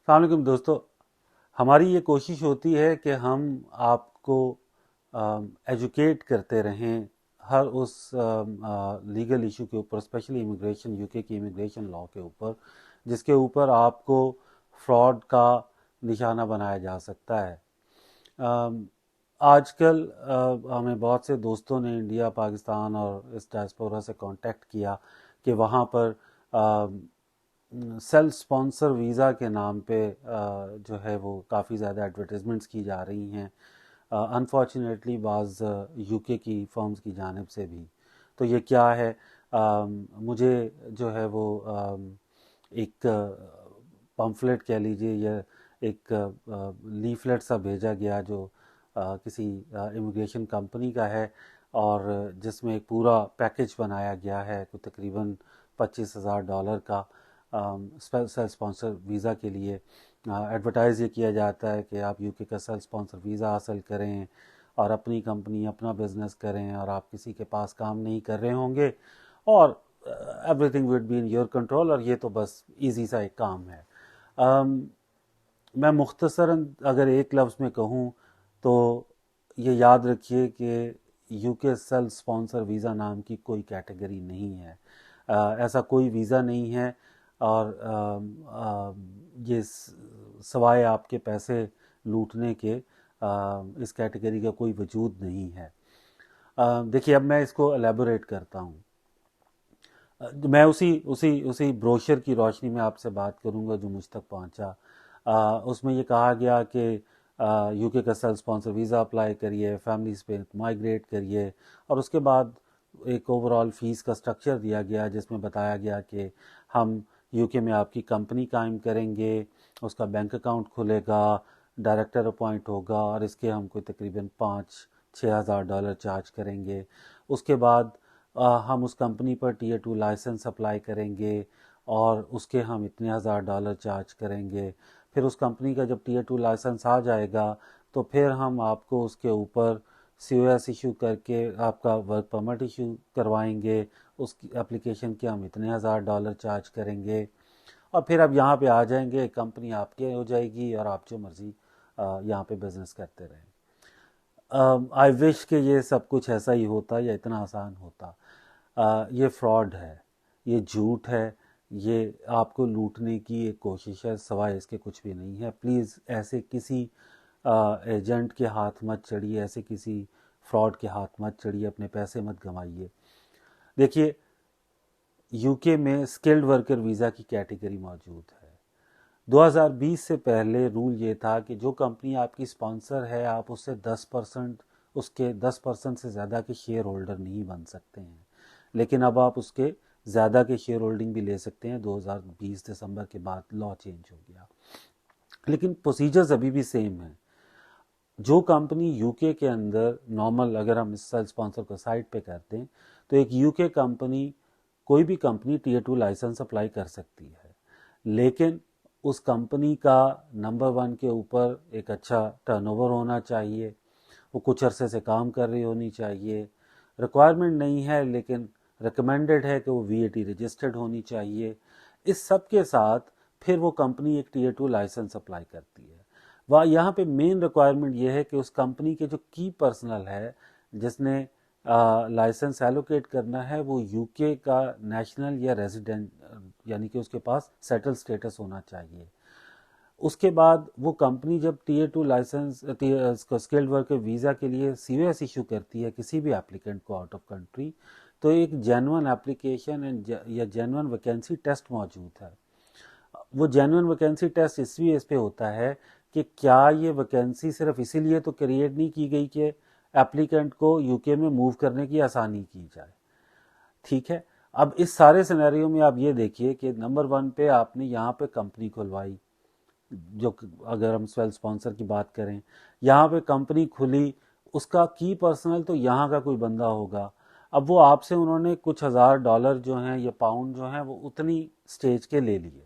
السلام علیکم دوستو، ہماری یہ کوشش ہوتی ہے کہ ہم آپ کو ایجوکیٹ کرتے رہیں ہر اس لیگل ایشو کے اوپر، اسپیشلی امیگریشن، یو کے کی امیگریشن لاء کے اوپر، جس کے اوپر آپ کو فراڈ کا نشانہ بنایا جا سکتا ہے۔ آج کل ہمیں بہت سے دوستوں نے انڈیا، پاکستان اور اس ڈائسپورا سے کانٹیکٹ کیا کہ وہاں پر سیلف سپانسر ویزا کے نام پہ جو ہے وہ کافی زیادہ ایڈورٹیزمنٹس کی جا رہی ہیں، انفارچونیٹلی بعض یو کے کی فرمز کی جانب سے بھی۔ تو یہ کیا ہے؟ مجھے جو ہے وہ ایک پمفلٹ کہہ لیجئے یا ایک لیفلیٹ سا بھیجا گیا جو کسی امیگریشن کمپنی کا ہے، اور جس میں ایک پورا پیکج بنایا گیا ہے کوئی تقریباً $25,000 کا سیلف اسپانسر ویزا کے لیے۔ ایڈورٹائز یہ کیا جاتا ہے کہ آپ یو کے کا سیلف اسپانسر ویزا حاصل کریں اور اپنی کمپنی، اپنا بزنس کریں، اور آپ کسی کے پاس کام نہیں کر رہے ہوں گے، اور everything would be in your control, اور یہ تو بس ایزی سا ایک کام ہے۔ میں مختصراً اگر ایک لفظ میں کہوں تو یہ یاد رکھیے کہ یو کے سیلف اسپانسر ویزا نام کی کوئی کیٹیگری نہیں ہے، ایسا کوئی ویزا نہیں ہے، اور یہ سوائے آپ کے پیسے لوٹنے کے اس کیٹیگری کا کوئی وجود نہیں ہے۔ دیکھیے، اب میں اس کو الیبوریٹ کرتا ہوں۔ میں اسی بروشر کی روشنی میں آپ سے بات کروں گا جو مجھ تک پہنچا۔ اس میں یہ کہا گیا کہ یو کے کا سیلف اسپانسر ویزا اپلائی کریے، فیملیز پہ مائیگریٹ کریے، اور اس کے بعد ایک اوورال فیس کا سٹرکچر دیا گیا جس میں بتایا گیا کہ ہم یو کے میں آپ کی کمپنی قائم کریں گے، اس کا بینک اکاؤنٹ کھلے گا، ڈائریکٹر اپوائنٹ ہوگا، اور اس کے ہم کوئی تقریباً $5,000-6,000 چارج کریں گے۔ اس کے بعد ہم اس کمپنی پر ٹیئر 2 لائسنس اپلائی کریں گے، اور اس کے ہم اتنے $1,000 چارج کریں گے۔ پھر اس کمپنی کا جب ٹیئر 2 لائسنس آ جائے گا تو پھر ہم آپ کو اس کے اوپر سی او ایس ایشو کر کے آپ کا ورک پرمٹ ایشو کروائیں گے، اس کی اپلیکیشن کے ہم اتنے $1,000 چارج کریں گے، اور پھر اب یہاں پہ آ جائیں گے، کمپنی آپ کی ہو جائے گی، اور آپ جو مرضی یہاں پہ بزنس کرتے رہیں۔ آئی وش کہ یہ سب کچھ ایسا ہی ہوتا یا اتنا آسان ہوتا۔ یہ فراڈ ہے، یہ جھوٹ ہے، یہ آپ کو لوٹنے کی ایک کوشش ہے، سوائے اس کے کچھ بھی نہیں ہے۔ پلیز ایسے کسی ایجنٹ کے ہاتھ مت چڑھیے، ایسے کسی فراڈ کے ہاتھ مت چڑھیے، اپنے پیسے مت گنوائیے۔ دیکھیے، یو کے میں اسکلڈ ورکر ویزا کی کیٹیگری موجود ہے۔ 2020 سے پہلے رول یہ تھا کہ جو کمپنی آپ کی اسپانسر ہے، آپ اس سے 10%، اس کے 10% سے زیادہ کے شیئر ہولڈر نہیں بن سکتے ہیں، لیکن اب آپ اس کے زیادہ کے شیئر ہولڈنگ بھی لے سکتے ہیں۔ 2020 دسمبر کے بعد لاء چینج ہو گیا، لیکن پروسیجرز ابھی بھی سیم ہیں۔ جو کمپنی یو کے اندر نارمل، اگر ہم اس سیلف اسپانسر کو سائٹ پہ کرتے ہیں تو ایک یو کے کمپنی، کوئی بھی کمپنی ٹیئر 2 لائسنس اپلائی کر سکتی ہے، لیکن اس کمپنی کا نمبر 1 کے اوپر ایک اچھا ٹرن اوور ہونا چاہیے، وہ کچھ عرصے سے کام کر رہی ہونی چاہیے، ریکوائرمنٹ نہیں ہے لیکن ریکمینڈڈ ہے کہ وہ وی اے ٹی رجسٹرڈ ہونی چاہیے۔ اس سب کے ساتھ پھر وہ کمپنی ایک ٹیئر 2 لائسنس اپلائی کرتی ہے۔ یہاں پہ مین ریکوائرمنٹ یہ ہے کہ اس کمپنی کے جو کی پرسنل ہے، جس نے لائسنس ایلوکیٹ کرنا ہے، وہ یو کے کا نیشنل یا ریزیڈنٹ، یعنی کہ اس کے پاس سیٹل سٹیٹس ہونا چاہیے۔ اس کے بعد وہ کمپنی جب tier 2 licence skilled worker visa کے لیے سی او ایس ایشو کرتی ہے کسی بھی اپلیکنٹ کو آؤٹ آف کنٹری، تو ایک جینون اپلیکیشن یا جینون ویکینسی ٹیسٹ موجود ہے۔ وہ جینون ویکینسی ٹیسٹ اس پہ ہوتا ہے کہ کیا یہ ویکینسی صرف اسی لیے تو کریٹ نہیں کی گئی کہ اپلیکنٹ کو یو کے میں موو کرنے کی آسانی کی جائے، ٹھیک ہے؟ اب اس سارے سینیریو میں آپ یہ دیکھیے کہ نمبر 1 پہ آپ نے یہاں پہ کمپنی کھلوائی، جو اگر ہم سیلف اسپانسر کی بات کریں، یہاں پہ کمپنی کھلی، اس کا کی پرسنل تو یہاں کا کوئی بندہ ہوگا۔ اب وہ آپ سے انہوں نے کچھ $1,000 جو ہیں یا پاؤنڈ جو ہیں وہ اتنی سٹیج کے لے لیے،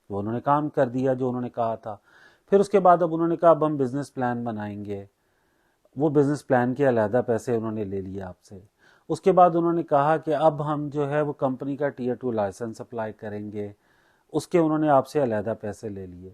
وہ انہوں نے کام کر دیا جو انہوں نے کہا تھا۔ پھر اس کے بعد اب انہوں نے کہا اب ہم بزنس پلان بنائیں گے، وہ بزنس پلان کے علیحدہ پیسے انہوں نے لے لیے آپ سے۔ اس کے بعد انہوں نے کہا کہ اب ہم جو ہے وہ کمپنی کا ٹیئر 2 لائسنس اپلائی کریں گے، اس کے انہوں نے آپ سے علیحدہ پیسے لے لیے۔